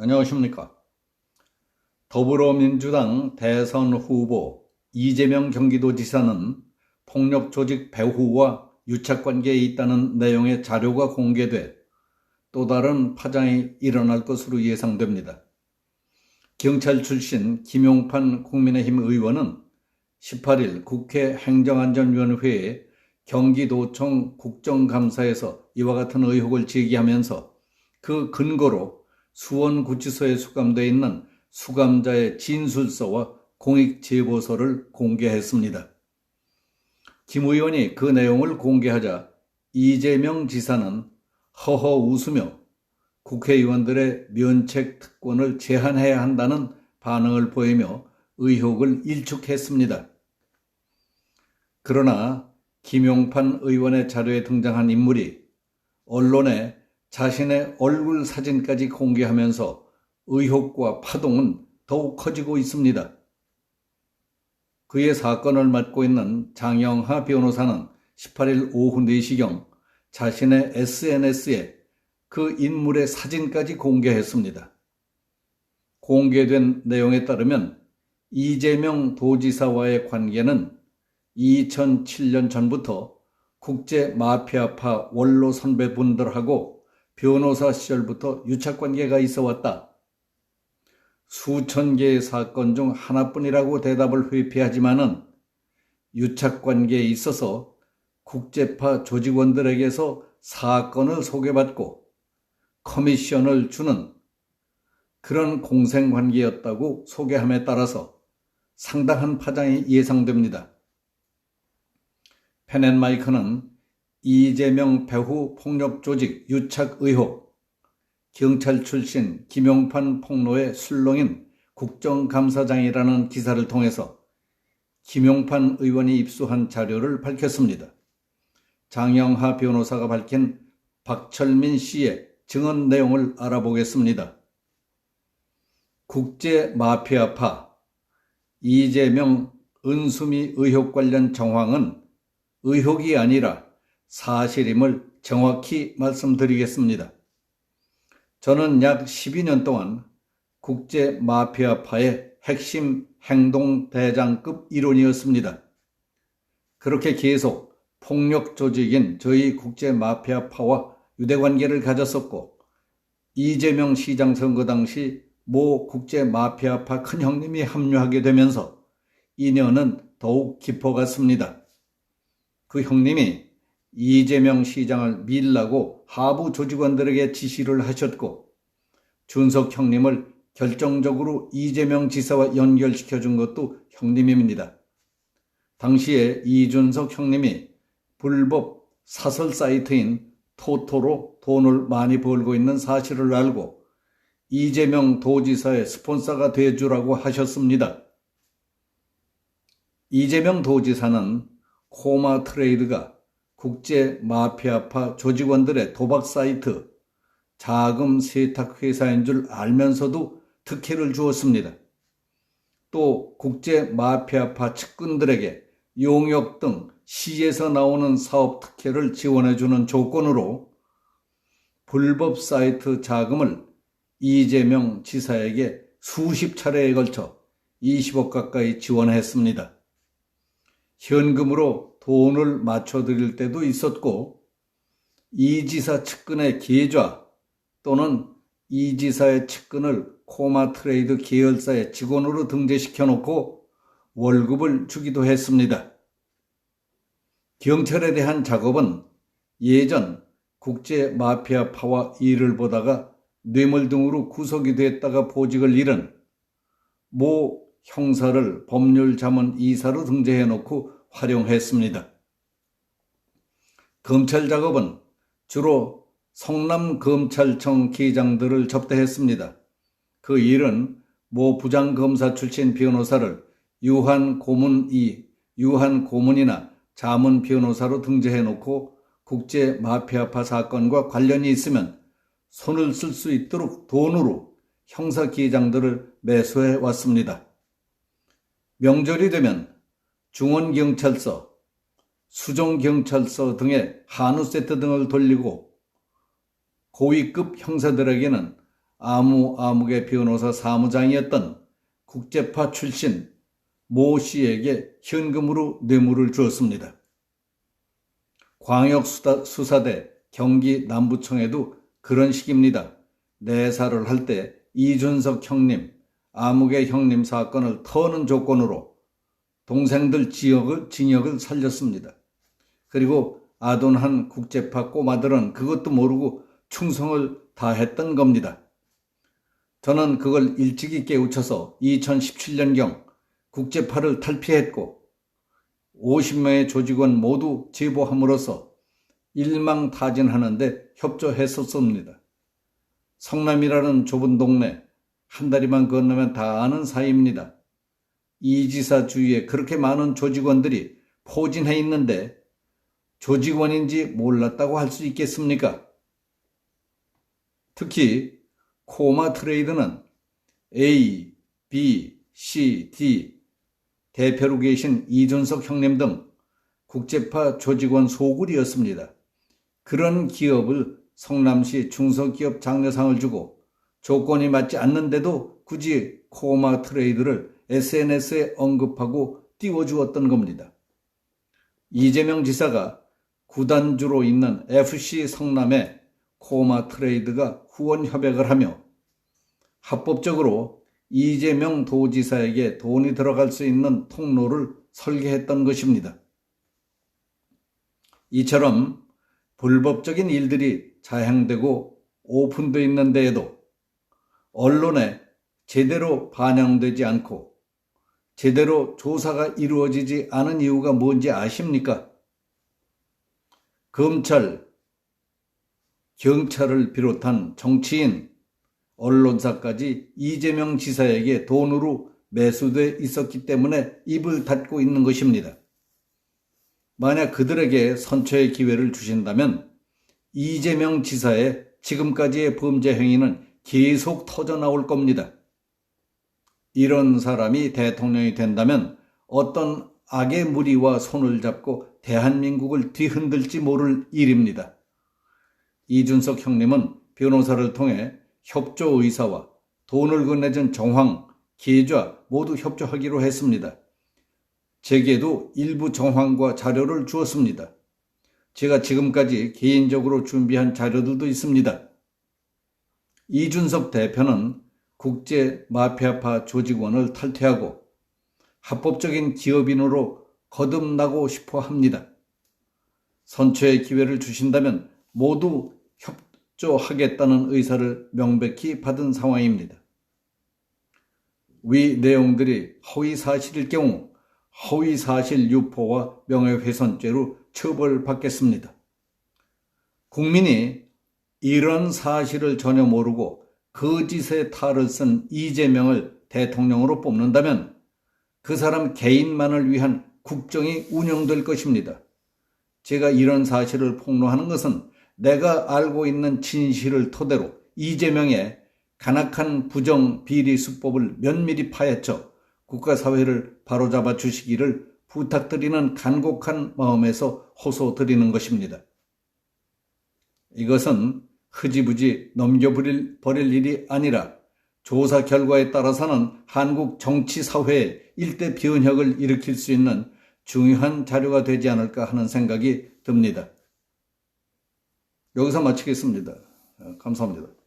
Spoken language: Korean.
안녕하십니까. 더불어민주당 대선 후보 이재명 경기도지사는 폭력조직 배후와 유착관계에 있다는 내용의 자료가 공개돼 또 다른 파장이 일어날 것으로 예상됩니다. 경찰 출신 김용판 국민의힘 의원은 18일 국회 행정안전위원회에 경기도청 국정감사에서 이와 같은 의혹을 제기하면서 그 근거로 수원구치소에 수감되어 있는 수감자의 진술서와 공익제보서를 공개했습니다. 김 의원이 그 내용을 공개하자 이재명 지사는 허허 웃으며 국회의원들의 면책 특권을 제한해야 한다는 반응을 보이며 의혹을 일축했습니다. 그러나 김용판 의원의 자료에 등장한 인물이 언론에 자신의 얼굴 사진까지 공개하면서 의혹과 파동은 더욱 커지고 있습니다. 그의 사건을 맡고 있는 장영하 변호사는 18일 오후 4시경 자신의 SNS에 그 인물의 사진까지 공개했습니다. 공개된 내용에 따르면 이재명 도지사와의 관계는 2007년 전부터 국제 마피아파 원로 선배분들하고 변호사 시절부터 유착관계가 있어왔다. 수천 개의 사건 중 하나뿐이라고 대답을 회피하지만은 유착관계에 있어서 국제파 조직원들에게서 사건을 소개받고 커미션을 주는 그런 공생관계였다고 소개함에 따라서 상당한 파장이 예상됩니다. 펜앤마이크는 이재명 배후 폭력조직 유착 의혹, 경찰 출신 김용판 폭로의 술렁인 국정감사장이라는 기사를 통해서 김용판 의원이 입수한 자료를 밝혔습니다. 장영하 변호사가 밝힌 박철민 씨의 증언 내용을 알아보겠습니다. 국제 마피아파 이재명 은수미 의혹 관련 정황은 의혹이 아니라 사실임을 정확히 말씀드리겠습니다. 저는 약 12년 동안 국제 마피아파의 핵심 행동대장급 일원이었습니다. 그렇게 계속 폭력 조직인 저희 국제 마피아파와 유대관계를 가졌었고 이재명 시장 선거 당시 모 국제 마피아파 큰형님이 합류하게 되면서 인연은 더욱 깊어갔습니다. 그 형님이 이재명 시장을 밀라고 하부 조직원들에게 지시를 하셨고 준석 형님을 결정적으로 이재명 지사와 연결시켜준 것도 형님입니다. 당시에 이준석 형님이 불법 사설 사이트인 토토로 돈을 많이 벌고 있는 사실을 알고 이재명 도지사의 스폰서가 되어주라고 하셨습니다. 이재명 도지사는 코마 트레이드가 국제 마피아파 조직원들의 도박 사이트, 자금 세탁 회사인 줄 알면서도 특혜를 주었습니다. 또 국제 마피아파 측근들에게 용역 등 시에서 나오는 사업 특혜를 지원해주는 조건으로 불법 사이트 자금을 이재명 지사에게 수십 차례에 걸쳐 20억 가까이 지원했습니다. 현금으로 돈을 맞춰드릴 때도 있었고 이 지사 측근의 계좌 또는 이 지사의 측근을 코마 트레이드 계열사의 직원으로 등재시켜 놓고 월급을 주기도 했습니다. 경찰에 대한 작업은 예전 국제 마피아파와 일을 보다가 뇌물 등으로 구속이 됐다가 보직을 잃은 모 형사를 법률자문 이사로 등재해 놓고 활용했습니다. 검찰 작업은 주로 성남검찰청 계장들을 접대했습니다. 그 일은 모 부장검사 출신 변호사를 유한 고문이나 자문 변호사로 등재해 놓고 국제 마피아파 사건과 관련이 있으면 손을 쓸 수 있도록 돈으로 형사계장들을 매수해 왔습니다. 명절이 되면 중원경찰서, 수정경찰서 등의 한우 세트 등을 돌리고 고위급 형사들에게는 아무개 변호사 사무장이었던 국제파 출신 모 씨에게 현금으로 뇌물을 주었습니다. 광역수사대 경기 남부청에도 그런 식입니다. 내사를 할 때 이준석 형님, 아무개 형님 사건을 터는 조건으로 동생들 징역을 살렸습니다. 그리고 아둔한 국제파 꼬마들은 그것도 모르고 충성을 다했던 겁니다. 저는 그걸 일찍이 깨우쳐서 2017년경 국제파를 탈피했고 50명의 조직원 모두 제보함으로써 일망타진하는데 협조했었습니다. 성남이라는 좁은 동네 한 다리만 건너면 다 아는 사이입니다. 이 지사 주위에 그렇게 많은 조직원들이 포진해 있는데 조직원인지 몰랐다고 할 수 있겠습니까? 특히 코마 트레이드는 A, B, C, D 대표로 계신 이준석 형님 등 국제파 조직원 소굴이었습니다. 그런 기업을 성남시 중소기업 장려상을 주고 조건이 맞지 않는데도 굳이 코마 트레이드를 SNS에 언급하고 띄워주었던 겁니다. 이재명 지사가 구단주로 있는 FC 성남에 코마 트레이드가 후원 협약을 하며 합법적으로 이재명 도지사에게 돈이 들어갈 수 있는 통로를 설계했던 것입니다. 이처럼 불법적인 일들이 자행되고 오픈되어 있는 데에도 언론에 제대로 반영되지 않고 제대로 조사가 이루어지지 않은 이유가 뭔지 아십니까? 검찰, 경찰을 비롯한 정치인, 언론사까지 이재명 지사에게 돈으로 매수돼 있었기 때문에 입을 닫고 있는 것입니다. 만약 그들에게 선처의 기회를 주신다면 이재명 지사의 지금까지의 범죄 행위는 계속 터져나올 겁니다. 이런 사람이 대통령이 된다면 어떤 악의 무리와 손을 잡고 대한민국을 뒤흔들지 모를 일입니다. 이준석 형님은 변호사를 통해 협조 의사와 돈을 건네준 정황, 계좌 모두 협조하기로 했습니다. 제게도 일부 정황과 자료를 주었습니다. 제가 지금까지 개인적으로 준비한 자료들도 있습니다. 이준석 대표는 국제 마피아파 조직원을 탈퇴하고 합법적인 기업인으로 거듭나고 싶어 합니다. 선처의 기회를 주신다면 모두 협조하겠다는 의사를 명백히 받은 상황입니다. 위 내용들이 허위사실일 경우 허위사실 유포와 명예훼손죄로 처벌받겠습니다. 국민이 이런 사실을 전혀 모르고 거짓의 탈을 쓴 이재명을 대통령으로 뽑는다면 그 사람 개인만을 위한 국정이 운영될 것입니다. 제가 이런 사실을 폭로하는 것은 내가 알고 있는 진실을 토대로 이재명의 간악한 부정 비리 수법을 면밀히 파헤쳐 국가사회를 바로잡아 주시기를 부탁드리는 간곡한 마음에서 호소드리는 것입니다. 이것은 흐지부지 넘겨버릴 일이 아니라 조사 결과에 따라서는 한국 정치사회에 일대 변혁을 일으킬 수 있는 중요한 자료가 되지 않을까 하는 생각이 듭니다. 여기서 마치겠습니다. 감사합니다.